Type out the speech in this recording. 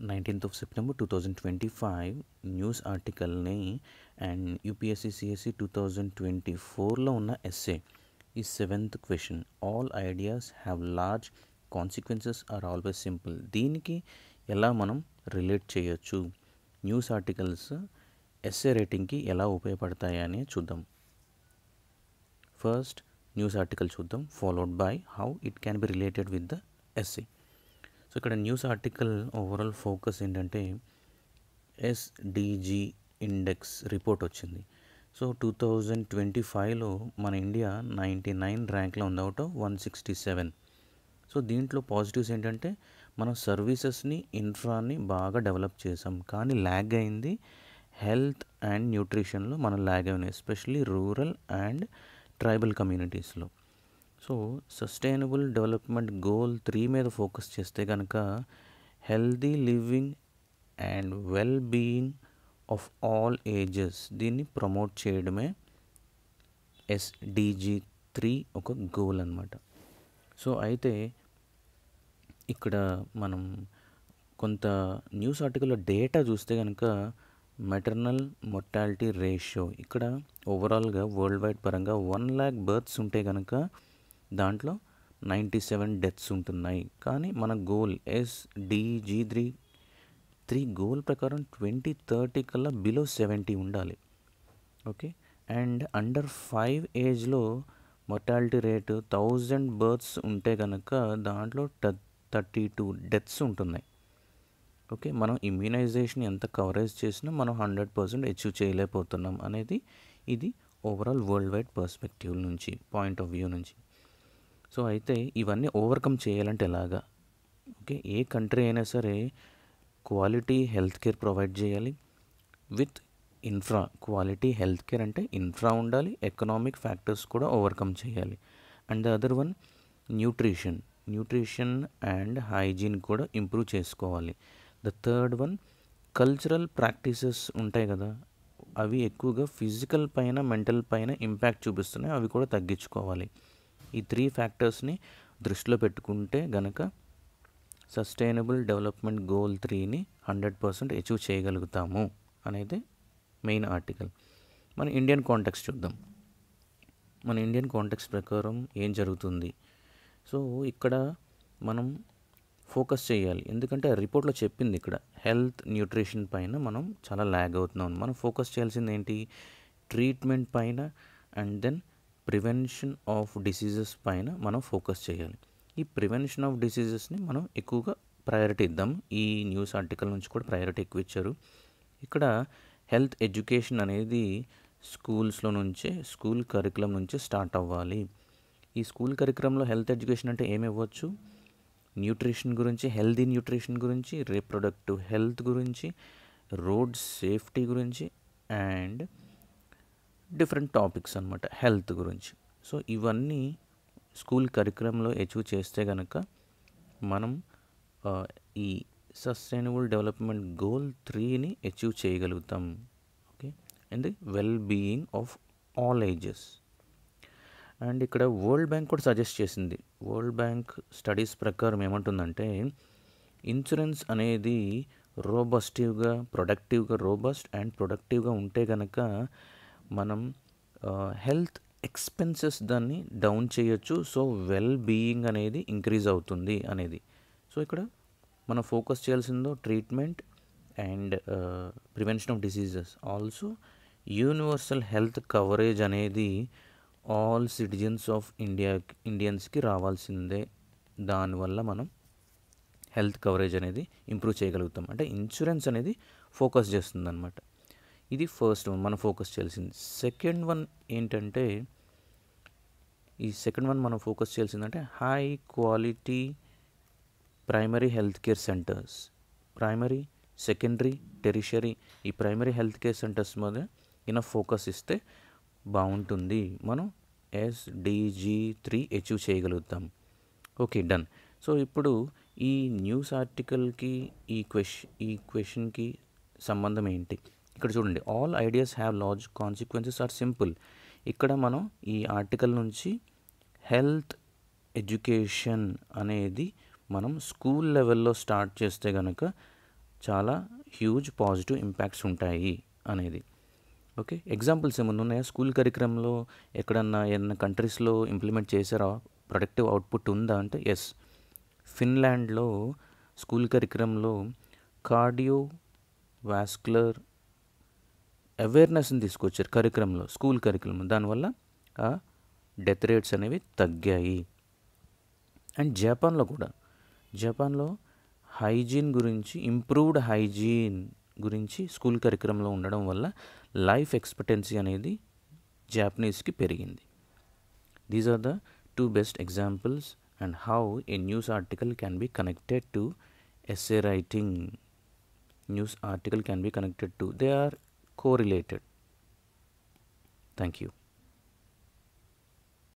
19th of September 2025 news ఆర్టికల్ని and UPSC CSE 2024లో ఉన్న ఎస్సే ఈ 7th question. All ideas have large consequences are always simple. దీనికి ఎలా మనం రిలేట్ చేయొచ్చు, న్యూస్ ఆర్టికల్స్ ఎస్సే రేటింగ్కి ఎలా ఉపయోగపడతాయి అని చూద్దాం. ఫస్ట్ న్యూస్ ఆర్టికల్ చూద్దాం, followed by how it can be related with the essay. So ఇక్కడ న్యూస్ ఆర్టికల్ ఓవరాల్ ఫోకస్ ఏంటంటే ఎస్డిజి ఇండెక్స్ రిపోర్ట్ వచ్చింది. సో 2025లో మన ఇండియా 99 ర్యాంక్లో ఉంది అవుట్ ఆఫ్ 167. సో దీంట్లో పాజిటివ్స్ ఏంటంటే మనం సర్వీసెస్ని ఇన్ఫ్రాని బాగా డెవలప్ చేసాం, కానీ ల్యాగ్ అయింది హెల్త్ అండ్ న్యూట్రిషన్లో మనం ల్యాగ్ అయింది, ఎస్పెషలీ రూరల్ అండ్ ట్రైబల్ కమ్యూనిటీస్లో. సో సస్టైనబుల్ డెవలప్మెంట్ గోల్ 3 మీద ఫోకస్ చేస్తే కనుక healthy living and well being of all ages దీన్ని ప్రమోట్ చేయడమే ఎస్డిజి 3 ఒక గోల్ అన్నమాట. సో అయితే ఇక్కడ మనం కొంత న్యూస్ ఆర్టికల్లో డేటా చూస్తే కనుక మెటర్నల్ మొర్టాలిటీ రేషియో ఇక్కడ ఓవరాల్గా వరల్డ్ వైడ్ పరంగా 1 lakh బర్త్స్ ఉంటే కనుక దాంట్లో 97 డెత్స్ ఉంటున్నాయి. కానీ మన గోల్ ఎస్డిజి 3 గోల్ ప్రకారం 2030 కల్లా బిలో 70 ఉండాలి. ఓకే, అండ్ అండర్ 5 ఏజ్లో మొర్టాలిటీ రేటు 1000 బర్త్స్ ఉంటే కనుక దాంట్లో 32 డెత్స్ ఉంటున్నాయి. ఓకే, మనం ఇమ్యూనైజేషన్ ఎంత కవరేజ్ చేసినా మనం 100% అచీవ్ చేయలేకపోతున్నాం అనేది ఇది ఓవరాల్ వరల్డ్ వైడ్ పర్స్పెక్టివ్ నుంచి, పాయింట్ ఆఫ్ వ్యూ నుంచి. సో అయితే ఇవన్నీ ఓవర్కమ్ చేయాలంటే ఎలాగా? ఓకే, ఏ కంట్రీ అయినా సరే క్వాలిటీ హెల్త్ కేర్ ప్రొవైడ్ చేయాలి with infra. Quality health care అంటే ఇన్ఫ్రా ఉండాలి, ఎకనామిక్ ఫ్యాక్టర్స్ కూడా ఓవర్కమ్ చేయాలి. And the other one nutrition and hygiene కూడా ఇంప్రూవ్ చేసుకోవాలి. The third one cultural practices ఉంటాయి కదా, అవి ఎక్కువగా ఫిజికల్ పైన మెంటల్ పైన ఇంపాక్ట్ చూపిస్తున్నాయి, అవి కూడా తగ్గించుకోవాలి. ఈ 3 ఫ్యాక్టర్స్ని దృష్టిలో పెట్టుకుంటే గనక సస్టైనబుల్ డెవలప్మెంట్ గోల్ 3ని 100% అచీవ్ చేయగలుగుతాము అనేది మెయిన్ ఆర్టికల్. మన ఇండియన్ కాంటెక్స్ట్ చూద్దాం. మన ఇండియన్ కాంటెక్స్ట్ ప్రకారం ఏం జరుగుతుంది? సో ఇక్కడ మనం ఫోకస్ చేయాలి, ఎందుకంటే రిపోర్ట్లో చెప్పింది ఇక్కడ హెల్త్ న్యూట్రిషన్ పైన మనం చాలా ల్యాగ్ అవుతున్నాం. మనం ఫోకస్ చేయాల్సింది ఏంటి? ట్రీట్మెంట్ పైన and then prevention of diseases పైన మనం ఫోకస్ చేయాలి. ఈ ప్రివెన్షన్ ఆఫ్ డిసీజెస్ని మనం ఎక్కువగా ప్రయారిటీ ఇద్దాం. ఈ న్యూస్ ఆర్టికల్ నుంచి కూడా ప్రయారిటీ ఎక్కువ ఇచ్చారు. ఇక్కడ హెల్త్ ఎడ్యుకేషన్ అనేది స్కూల్స్లో నుంచే, స్కూల్ కరికులం నుంచే స్టార్ట్ అవ్వాలి. ఈ స్కూల్ కరికులంలో హెల్త్ ఎడ్యుకేషన్ అంటే ఏమి ఇవ్వచ్చు? న్యూట్రిషన్ గురించి, హెల్దీ న్యూట్రిషన్ గురించి, రీప్రొడక్టివ్ హెల్త్ గురించి, రోడ్ సేఫ్టీ గురించి అండ్ డిఫరెంట్ టాపిక్స్ అన్నమాట హెల్త్ గురించి. సో ఇవన్నీ స్కూల్ కరికులంలో అచీవ్ చేస్తే కనుక మనం ఈ సస్టైనబుల్ డెవలప్మెంట్ గోల్ 3ని అచీవ్ చేయగలుగుతాం. Okay, and well being of all ages. And ఇక్కడ వరల్డ్ బ్యాంక్ కూడా సజెస్ట్ చేసింది. వరల్డ్ బ్యాంక్ స్టడీస్ ప్రకారం ఏమంటుందంటే ఇన్సూరెన్స్ అనేది రోబస్ట్ అండ్ ప్రొడక్టివ్గా ఉంటే కనుక మనం హెల్త్ ఎక్స్పెన్సెస్ దాన్ని డౌన్ చేయొచ్చు. సో వెల్ బీయింగ్ అనేది ఇంక్రీజ్ అవుతుంది అనేది. సో ఇక్కడ మనం ఫోకస్ చేయాల్సిందో treatment and prevention of diseases, also universal health coverage అనేది ఆల్ సిటిజన్స్ ఆఫ్ ఇండియన్స్కి రావాల్సిందే. దానివల్ల మనం హెల్త్ కవరేజ్ అనేది ఇంప్రూవ్ చేయగలుగుతాం. అంటే ఇన్సూరెన్స్ అనేది ఫోకస్ చేస్తుంది అన్నమాట. ఇది ఫస్ట్ వన్ మనం ఫోకస్ చేయాల్సింది. సెకండ్ వన్ ఏంటంటే మనం ఫోకస్ చేయాల్సిందంటే high quality primary health care centres. Primary, secondary, tertiary ఈ ప్రైమరీ హెల్త్ కేర్ సెంటర్స్ మీద ఇనఫ్ ఫోకస్ ఇస్తే బాగుంటుంది. మనం ఎస్డిజి 3 అచీవ్ చేయగలుగుతాం. Okay, done. సో ఇప్పుడు ఈ న్యూస్ ఆర్టికల్కి ఈ క్వశ్చన్కి సంబంధం ఏంటి? ఇక్కడ చూడండి, all ideas have large consequences or simple. ఇక్కడ మనం ఈ ఆర్టికల్ నుంచి హెల్త్ ఎడ్యుకేషన్ అనేది మనం స్కూల్ లెవెల్లో స్టార్ట్ చేస్తే కనుక చాలా హ్యూజ్ పాజిటివ్ ఇంపాక్ట్స్ ఉంటాయి అనేది. ఓకే, ఎగ్జాంపుల్స్ ఏమన్నా ఉన్నాయా? స్కూల్ కరికులంలో ఎక్కడన్నా ఏదన్నా కంట్రీస్లో ఇంప్లిమెంట్ చేశారా? ప్రొడక్టివ్ అవుట్పుట్ ఉందా అంటే ఎస్. ఫిన్లాండ్లో స్కూల్ కరికులంలో కార్డియో వాస్కులర్ అవేర్నెస్ని తీసుకొచ్చారు కరికులంలో, స్కూల్ కరికులం. దానివల్ల ఆ డెత్ రేట్స్ అనేవి తగ్గాయి. అండ్ జపాన్లో హైజీన్ గురించి, ఇంప్రూవ్డ్ హైజీన్ గురించి స్కూల్ కరికులంలో ఉండడం వల్ల లైఫ్ ఎక్స్పెక్టెన్సీ అనేది జాపనీస్కి పెరిగింది. These are the two best examples and how a news article can be connected to essay writing. News article can be connected to, they are correlated. Thank you.